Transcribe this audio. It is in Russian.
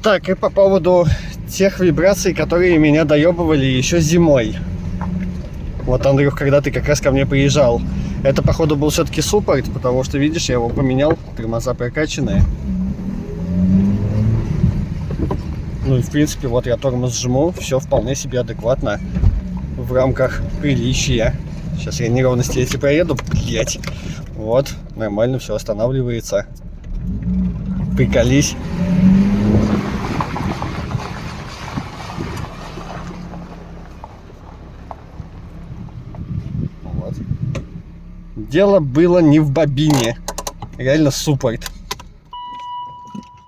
Так, и по поводу тех вибраций, которые меня доебывали еще зимой. Вот, Андрюх, когда ты как раз ко мне приезжал. Это, походу, был все-таки суппорт, потому что, видишь, я его поменял, тормоза прокачанные. Ну и, в принципе, вот я тормоз жму, все вполне себе адекватно в рамках приличия. Сейчас я неровности если проеду, блять. Вот, нормально все останавливается. Приколись. Вот. Дело было не в бобине. Реально суппорт.